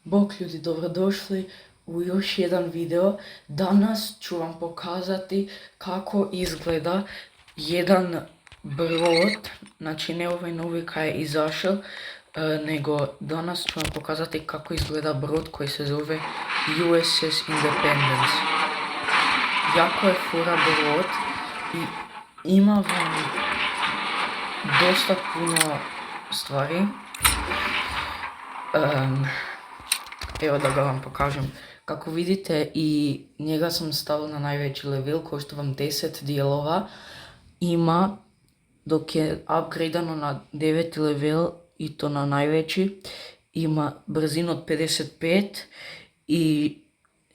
Bok ljudi, dobrodošli u još jedan video. Danas ću vam pokazati kako izgleda jedan brod, znači ne ovaj novi kaj je izašao, nego danas ću vam pokazati kako izgleda brod koji se zove USS Independence. Jako je fura brod i ima vam dosta puno stvari. Evo da ga vam pokažem. Kako vidite, i njega sam stavila na najveći level, košta vam 10 dijelova. Ima, dok je upgradeano na 9 level, i to na najveći, ima brzinu od 55 i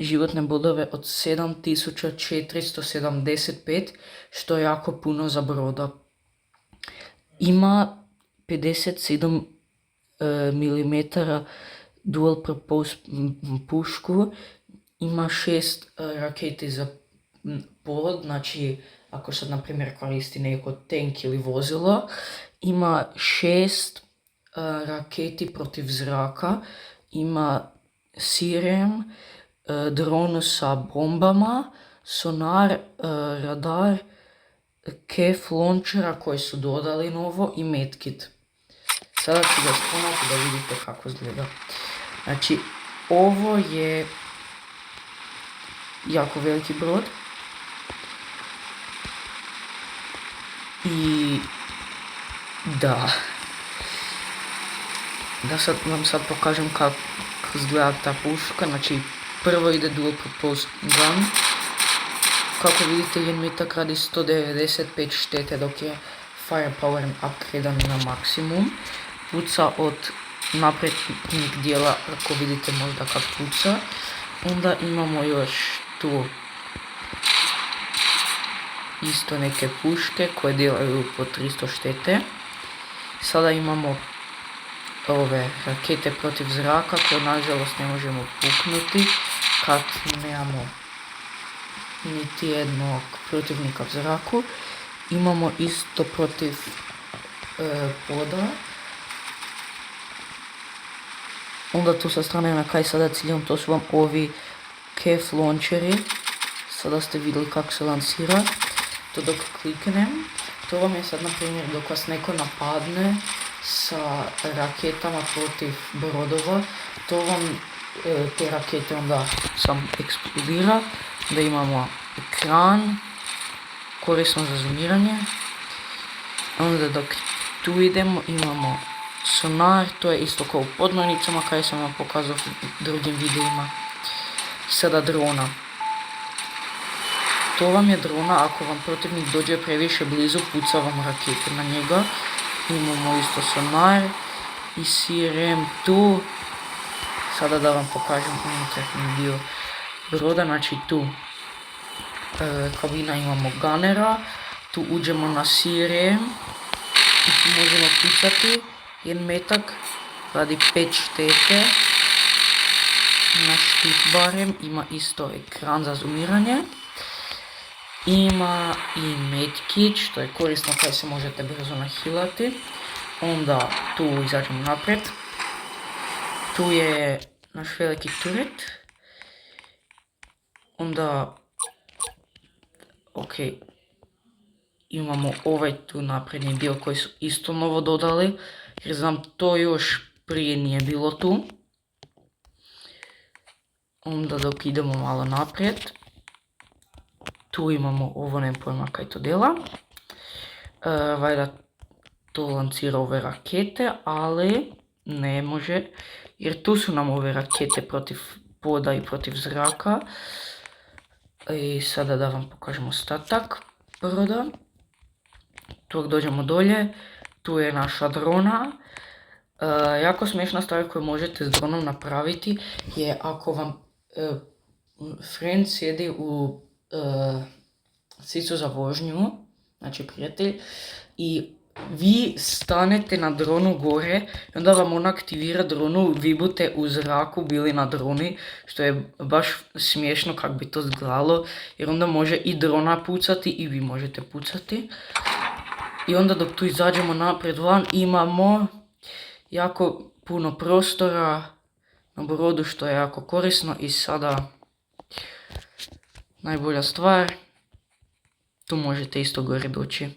životne bodove od 7475, što je jako puno za broda. Ima 57 mm dual purpose pušku, ima 6 raketi za pod, znači ako sad na primjer koristi neko tank ili vozilo, ima 6 raketi protiv zraka, ima SIREM, dron sa bombama, sonar, radar, kef launchera koji su dodali novo i medkit. Sada ću ga sponati da vidite kako izgleda. Znači, ovo je jako veliki brod. I da vam sad pokažem kako izgleda ta puška. Znači, prvo ide dual purpose gun. Kako vidite, jedan metak radi 195 štete, dok je firepower upgradean na maksimum. Puca od naprednih dijela, ako vidite možda kako puca. Onda imamo još tu isto neke puške koje djelaju po 300 štete. Sada imamo ove rakete protiv zraka koje nažalost ne možemo puknuti kad nemamo niti jednog protivnika u zraku. Imamo isto protiv poda. Onda tu sa strane na kaj sada ciljam, to su vam ovi kef launcheri. Sada ste vidjeli kako se lansira. To dok kliknem, to vam je sad na primjer dok vas neko napadne sa raketama protiv brodova, to vam te rakete onda sam eksplodira. Da imamo ekran, korisno za zoomiranje. Onda dok tu idemo imamo sonar, to je isto kao u podmornicama kaj sam vam pokazao u drugim videima. Sada drona. To vam je drona, ako vam protivnik dođe previše blizu, puca vam rakete na njega. Imamo isto sonar i SIREM tu. Sada da vam pokažem unutarnji dio broda, znači tu kabina imamo gunnera, tu uđemo na SIREM i tu možemo pucati. Jedan metak radi 5 štete. Na štit barem ima isto ekran za zoomiranje. Ima i medkit, što je korisno kaj se možete brzo nahilati. Onda tu izađemo naprijed. Tu je naš veliki turret. Onda imamo ovaj tu napredni dio koji su isto novo dodali, jer znam to još prije nije bilo tu. Onda dok idemo malo naprijed, tu imamo ovo, ne pojma kaj to dela. Valjda to lancira ove rakete, ali ne može, jer tu su nam ove rakete protiv poda i protiv zraka. I sada da vam pokažemo ostatak broda. Tu dođemo dolje, tu je naša drona. Jako smiješna stvar koju možete s dronom napraviti je ako vam friend sjedi u sicu za vožnju, znači prijatelj, i vi stanete na dronu gore i onda vam on aktivira dronu, vi budete u zraku bili na droni, što je baš smiješno kako bi to izgledalo, jer onda može i drona pucati i vi možete pucati. I onda dok tu izađemo naprijed van imamo jako puno prostora na brodu, što je jako korisno. I sada najbolja stvar, tu možete isto gore doći.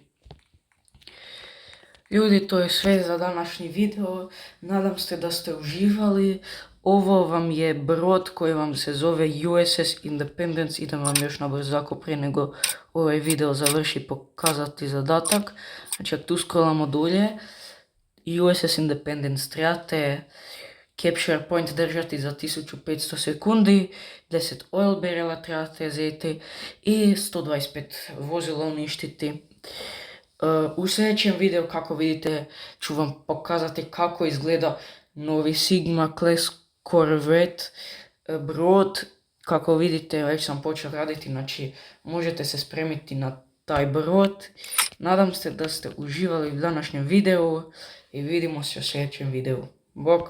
Ljudi, to je sve za današnji video, nadam se da ste uživali. Ovo vam je brod koji vam se zove USS Independence. Idem vam još na brzako prije nego ovaj video završi pokazati zadatak. Znači, ako tu scrollamo dolje, USS Independence trebate capture point držati za 1500 sekundi, 10 oil barrela trebate vzeti i 125 vozila uništiti. U sljedećem videu, kako vidite, ću vam pokazati kako izgleda novi Sigma Class Corvette brod. Kako vidite, već sam počeo raditi, znači možete se spremiti na taj brod. Nadam se da ste uživali u današnjem videu i vidimo se u sljedećem videu. Bok!